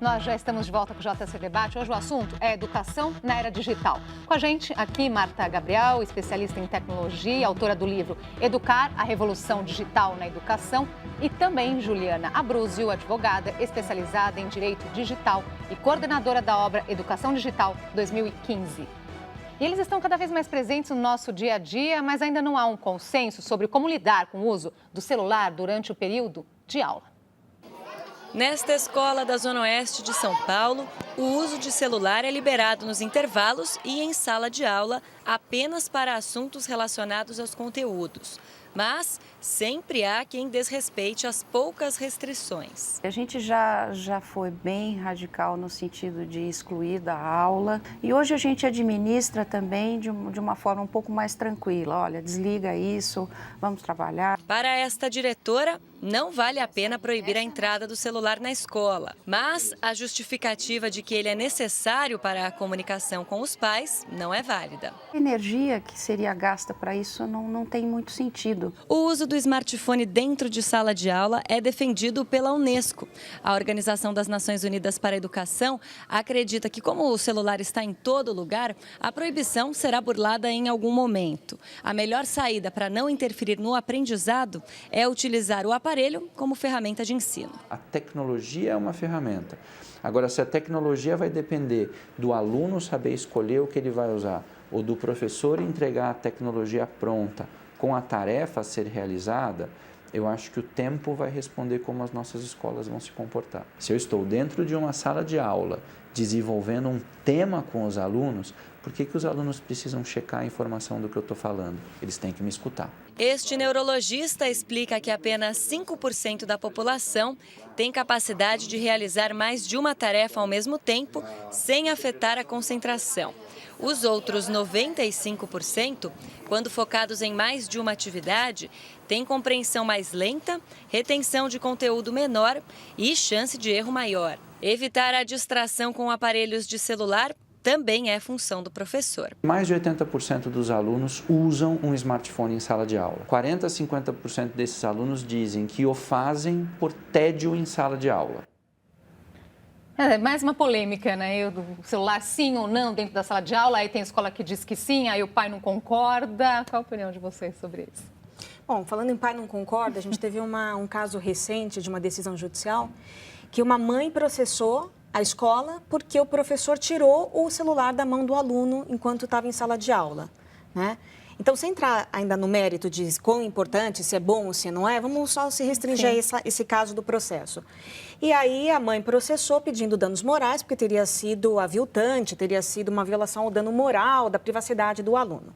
Nós já estamos de volta com o JC Debate. Hoje o assunto é educação na era digital. Com a gente aqui, Marta Gabriel, especialista em tecnologia, autora do livro Educar, a Revolução Digital na Educação. E também Juliana Abruzio, advogada especializada em Direito Digital e coordenadora da obra Educação Digital 2015. E eles estão cada vez mais presentes no nosso dia a dia, mas ainda não há um consenso sobre como lidar com o uso do celular durante o período de aula. Nesta escola da Zona Oeste de São Paulo, o uso de celular é liberado nos intervalos e em sala de aula apenas para assuntos relacionados aos conteúdos. Mas sempre há quem desrespeite as poucas restrições. A gente já foi bem radical no sentido de excluir da aula e hoje a gente administra também de uma forma um pouco mais tranquila. Olha, desliga isso, vamos trabalhar. Para esta diretora, não vale a pena proibir a entrada do celular na escola, mas a justificativa de que ele é necessário para a comunicação com os pais não é válida. A energia que seria gasta para isso não tem muito sentido. O uso do smartphone dentro de sala de aula é defendido pela Unesco. A Organização das Nações Unidas para a Educação acredita que, como o celular está em todo lugar, a proibição será burlada em algum momento. A melhor saída para não interferir no aprendizado é utilizar o aparelho como ferramenta de ensino. A tecnologia é uma ferramenta. Agora, se a tecnologia vai depender do aluno saber escolher o que ele vai usar ou do professor entregar a tecnologia pronta com a tarefa a ser realizada, eu acho que o tempo vai responder como as nossas escolas vão se comportar. Se eu estou dentro de uma sala de aula desenvolvendo um tema com os alunos, por que os alunos precisam checar a informação do que eu estou falando? Eles têm que me escutar. Este neurologista explica que apenas 5% da população tem capacidade de realizar mais de uma tarefa ao mesmo tempo, sem afetar a concentração. Os outros 95%, quando focados em mais de uma atividade, têm compreensão mais lenta, retenção de conteúdo menor e chance de erro maior. Evitar a distração com aparelhos de celular também é função do professor. Mais de 80% dos alunos usam um smartphone em sala de aula. 40% a 50% desses alunos dizem que o fazem por tédio em sala de aula. É mais uma polêmica, né? O celular sim ou não dentro da sala de aula, aí tem escola que diz que sim, aí o pai não concorda. Qual a opinião de vocês sobre isso? Bom, falando em pai não concorda, a gente teve um caso recente de uma decisão judicial que uma mãe processou a escola porque o professor tirou o celular da mão do aluno enquanto estava em sala de aula, né? Então, sem entrar ainda no mérito de quão importante, se é bom ou se não é, vamos só se restringir a esse caso do processo. E aí a mãe processou pedindo danos morais, porque teria sido aviltante, teria sido uma violação ao dano moral da privacidade do aluno.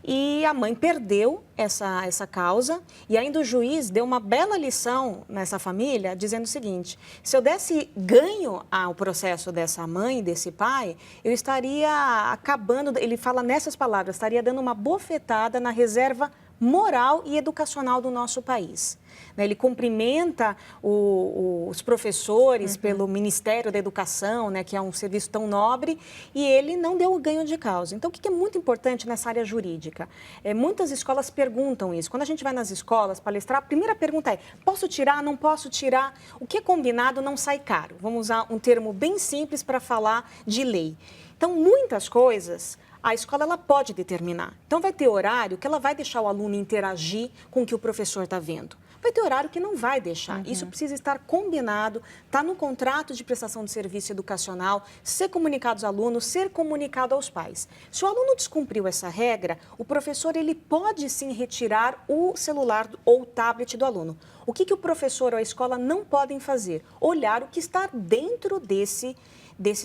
E a mãe perdeu essa causa e ainda o juiz deu uma bela lição nessa família, dizendo o seguinte: se eu desse ganho ao processo dessa mãe, desse pai, eu estaria acabando, ele fala nessas palavras, estaria dando uma bofetada na reserva moral e educacional do nosso país. Ele cumprimenta os professores pelo Ministério da Educação, né, que é um serviço tão nobre, e ele não deu o ganho de causa. Então, o que é muito importante nessa área jurídica? Muitas escolas perguntam isso. Quando a gente vai nas escolas palestrar, a primeira pergunta é: posso tirar, não posso tirar? O que é combinado não sai caro. Vamos usar um termo bem simples para falar de lei. Então, muitas coisas a escola ela pode determinar. Então, vai ter horário que ela vai deixar o aluno interagir com o que o professor está vendo. Vai ter horário que não vai deixar. Isso precisa estar combinado, está no contrato de prestação de serviço educacional, ser comunicado aos alunos, ser comunicado aos pais. Se o aluno descumpriu essa regra, o professor ele pode sim retirar o celular ou o tablet do aluno. O que o professor ou a escola não podem fazer? Olhar o que está dentro desse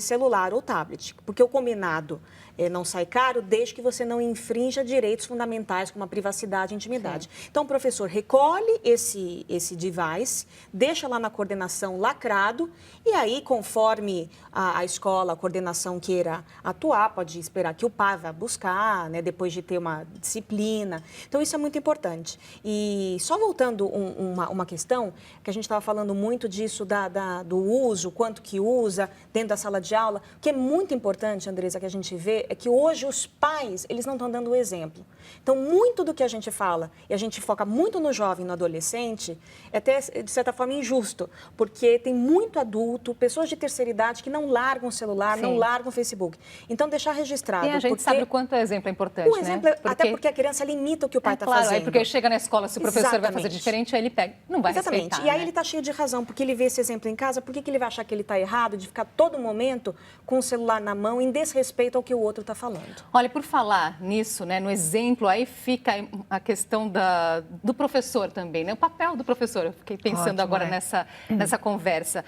celular ou tablet, porque o combinado não sai caro desde que você não infrinja direitos fundamentais como a privacidade e intimidade. Sim. Então, o professor recolhe esse device, deixa lá na coordenação lacrado e aí, conforme a escola, a coordenação queira atuar, pode esperar que o pai vá buscar, né, depois de ter uma disciplina. Então, isso é muito importante. E só voltando uma questão, que a gente estava falando muito disso do uso, quanto que usa dentro da sala de aula, o que é muito importante, Andresa, que a gente vê, é que hoje os pais, eles não estão dando o exemplo. Então, muito do que a gente fala, e a gente foca muito no jovem, no adolescente, é até, de certa forma, injusto, porque tem muito adulto, pessoas de terceira idade que não largam o celular, não largam o Facebook. Então, deixar registrado. E a gente sabe o quanto o exemplo é importante, o exemplo, né? até porque a criança limita o que o pai está fazendo. Claro, porque chega na escola, se o professor vai fazer Exatamente. diferente, aí ele pega, não vai respeitar. E aí ele está cheio de razão, porque ele vê esse exemplo em casa, por que ele vai achar que ele está errado de ficar todo momento com o celular na mão em desrespeito ao que o outro está falando? Olha, por falar nisso, né, no exemplo, aí fica a questão do professor também, né? O papel do professor. Eu fiquei pensando agora nessa conversa.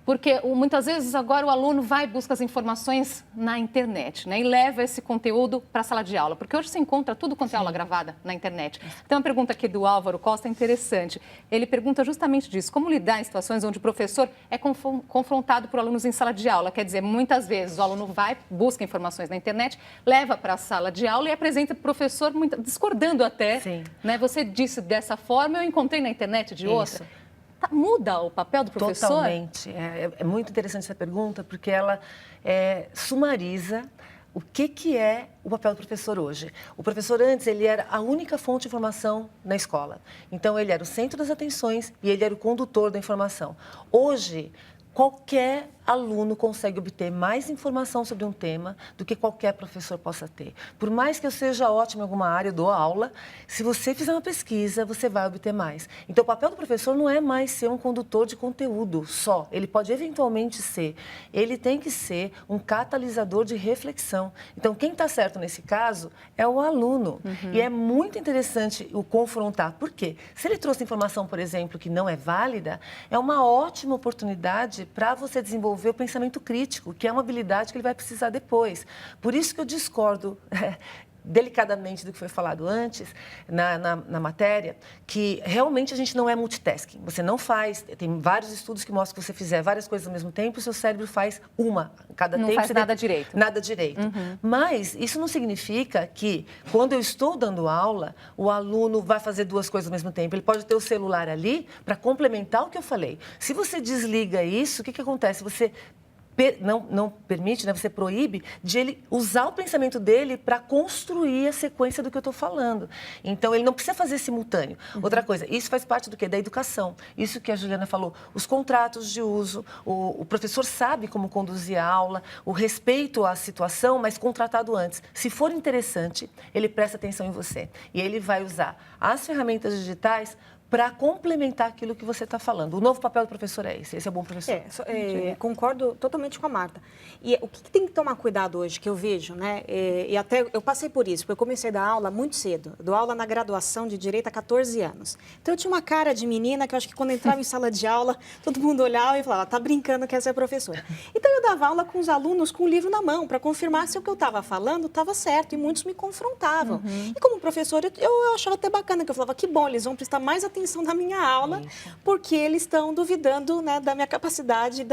Porque muitas vezes agora o aluno vai e busca as informações na internet, né? E leva esse conteúdo para a sala de aula. Porque hoje se encontra tudo quanto é aula gravada na internet. Tem uma pergunta aqui do Álvaro Costa interessante. Ele pergunta justamente disso. Como lidar em situações onde o professor é confrontado por alunos em sala de aula? Quer dizer, muitas vezes o aluno vai, busca informações na internet, leva para a sala de aula e apresenta para o professor, discordando até. Sim. Né? Você disse dessa forma, eu encontrei na internet de outra. Muda o papel do professor? Totalmente. É muito interessante essa pergunta, porque ela sumariza o que é o papel do professor hoje. O professor antes, ele era a única fonte de informação na escola. Então, ele era o centro das atenções e ele era o condutor da informação. Hoje, qualquer aluno consegue obter mais informação sobre um tema do que qualquer professor possa ter. Por mais que eu seja ótimo em alguma área, eu dou aula, se você fizer uma pesquisa, você vai obter mais. Então, o papel do professor não é mais ser um condutor de conteúdo só. Ele pode eventualmente ser. Ele tem que ser um catalisador de reflexão. Então, quem está certo nesse caso é o aluno. E é muito interessante o confrontar. Por quê? Se ele trouxe informação, por exemplo, que não é válida, é uma ótima oportunidade para você desenvolver o pensamento crítico, que é uma habilidade que ele vai precisar depois. Por isso que eu discordo delicadamente do que foi falado antes na matéria, que realmente a gente não é multitasking. Você não faz, tem vários estudos que mostram que você fizer várias coisas ao mesmo tempo, o seu cérebro faz uma. Cada não tempo faz nada direito. Nada direito. Mas isso não significa que, quando eu estou dando aula, o aluno vai fazer duas coisas ao mesmo tempo. Ele pode ter o celular ali para complementar o que eu falei. Se você desliga isso, o que acontece? Você não permite, né? Você proíbe de ele usar o pensamento dele para construir a sequência do que eu estou falando. Então, ele não precisa fazer simultâneo. Outra coisa, isso faz parte do quê? Da educação. Isso que a Juliana falou, os contratos de uso, o professor sabe como conduzir a aula, o respeito à situação, mas contratado antes. Se for interessante, ele presta atenção em você. E ele vai usar as ferramentas digitais para complementar aquilo que você está falando. O novo papel do professor é esse. Esse é o bom professor. Concordo totalmente com a Marta. E o que tem que tomar cuidado hoje, que eu vejo, né? E até eu passei por isso, porque eu comecei a dar aula muito cedo. Eu dou aula na graduação de Direito há 14 anos. Então, eu tinha uma cara de menina que eu acho que quando entrava em sala de aula, todo mundo olhava e falava, tá brincando que essa é a professora. Então, eu dava aula com os alunos com o livro na mão, para confirmar se o que eu estava falando estava certo. E muitos me confrontavam. E como professora, eu achava até bacana, que eu falava, que bom, eles vão prestar mais atenção na minha aula, porque eles estão duvidando, né, da minha capacidade,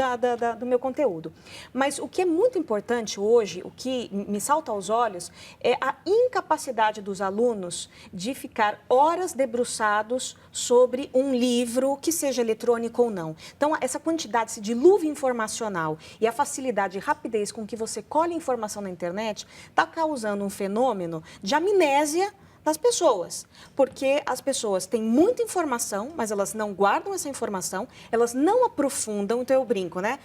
do meu conteúdo. Mas o que é muito importante hoje, o que me salta aos olhos, é a incapacidade dos alunos de ficar horas debruçados sobre um livro, que seja eletrônico ou não. Então, essa quantidade, esse dilúvio informacional e a facilidade e rapidez com que você colhe informação na internet está causando um fenômeno de amnésia das pessoas, porque as pessoas têm muita informação, mas elas não guardam essa informação, elas não aprofundam. Então eu brinco, né?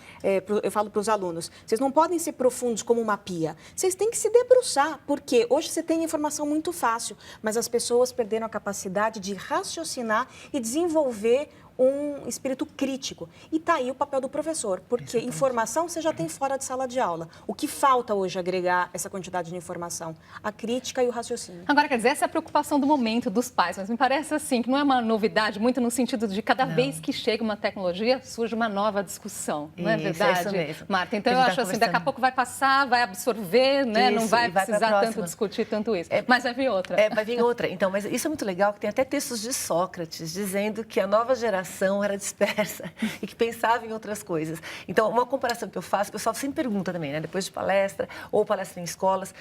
Eu falo para os alunos, vocês não podem ser profundos como uma pia, vocês têm que se debruçar, porque hoje você tem informação muito fácil, mas as pessoas perderam a capacidade de raciocinar e desenvolver um espírito crítico. E está aí o papel do professor, porque informação você já tem fora de sala de aula. O que falta hoje agregar essa quantidade de informação? A crítica e o raciocínio. Agora, quer dizer, essa é a preocupação do momento dos pais, mas me parece assim, que não é uma novidade, muito no sentido de cada vez que chega uma tecnologia, surge uma nova discussão, não é verdade, isso mesmo. Marta? Então, eu acho assim, daqui a pouco vai passar, vai absorver, né? Isso, não vai precisar tanto próxima. discutir tanto isso. Mas vai vir outra. Vai vir outra. Então, mas isso é muito legal, que tem até textos de Sócrates dizendo que a nova geração geração era dispersa e que pensava em outras coisas. Então, uma comparação que eu faço, o pessoal sempre pergunta também, né? Depois de palestra ou palestra em escolas,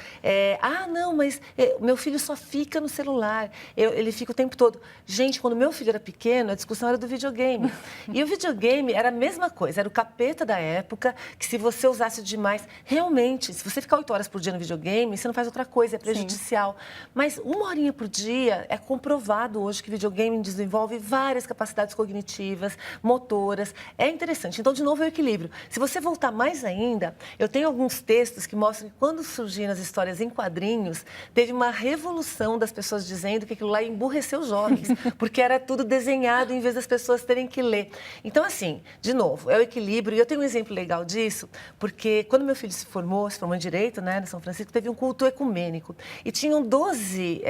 não, mas meu filho só fica no celular, ele fica o tempo todo. Gente, quando meu filho era pequeno, a discussão era do videogame. E o videogame era a mesma coisa, era o capeta da época, que se você usasse demais, realmente, se você ficar 8 horas por dia no videogame, você não faz outra coisa, é prejudicial. Sim. Mas 1 horinha por dia, é comprovado hoje que videogame desenvolve várias capacidades cognitivas, motoras, é interessante. Então, de novo, é o equilíbrio. Se você voltar mais ainda, eu tenho alguns textos que mostram que quando surgiram as histórias em quadrinhos, teve uma revolução das pessoas dizendo que aquilo lá emburreceu os jovens, porque era tudo desenhado em vez das pessoas terem que ler. Então, assim, de novo, é o equilíbrio. E eu tenho um exemplo legal disso, porque quando meu filho se formou em Direito, né, no São Francisco, teve um culto ecumênico. E tinham 12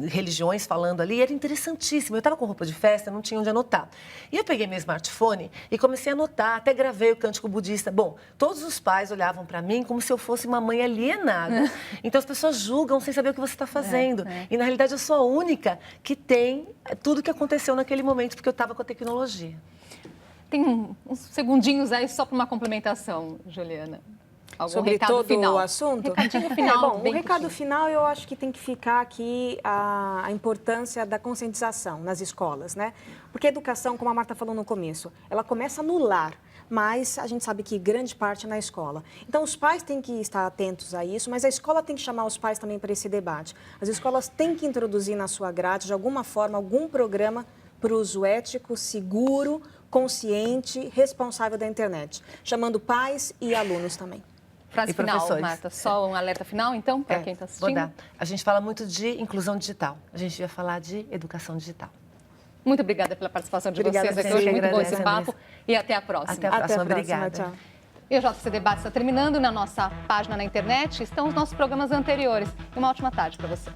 religiões falando ali, era interessantíssimo. Eu estava com roupa de festa, não tinha onde anotar. E eu peguei meu smartphone e comecei a anotar, até gravei o cântico budista. Bom, todos os pais olhavam para mim como se eu fosse uma mãe alienada. Então, as pessoas julgam sem saber o que você está fazendo. E, na realidade, eu sou a única que tem tudo que aconteceu naquele momento, porque eu estava com a tecnologia. Tem uns segundinhos aí só para uma complementação, Juliana. Sobre todo o assunto? Recadinho final. O recado final, eu acho que tem que ficar aqui a importância da conscientização nas escolas, né? Porque a educação, como a Marta falou no começo, ela começa no lar, mas a gente sabe que grande parte é na escola. Então, os pais têm que estar atentos a isso, mas a escola tem que chamar os pais também para esse debate. As escolas têm que introduzir na sua grade, de alguma forma, algum programa para o uso ético, seguro, consciente, responsável da internet, chamando pais e alunos também. Frase final, Marta, só um alerta final, então, para quem está assistindo? Vou dar. A gente fala muito de inclusão digital, a gente vai falar de educação digital. Muito obrigada pela participação de vocês aqui hoje, muito bom esse papo e até a próxima. Até a próxima, obrigada. Tchau. E o JC Debate está terminando. Na nossa página na internet estão os nossos programas anteriores. Uma ótima tarde para você.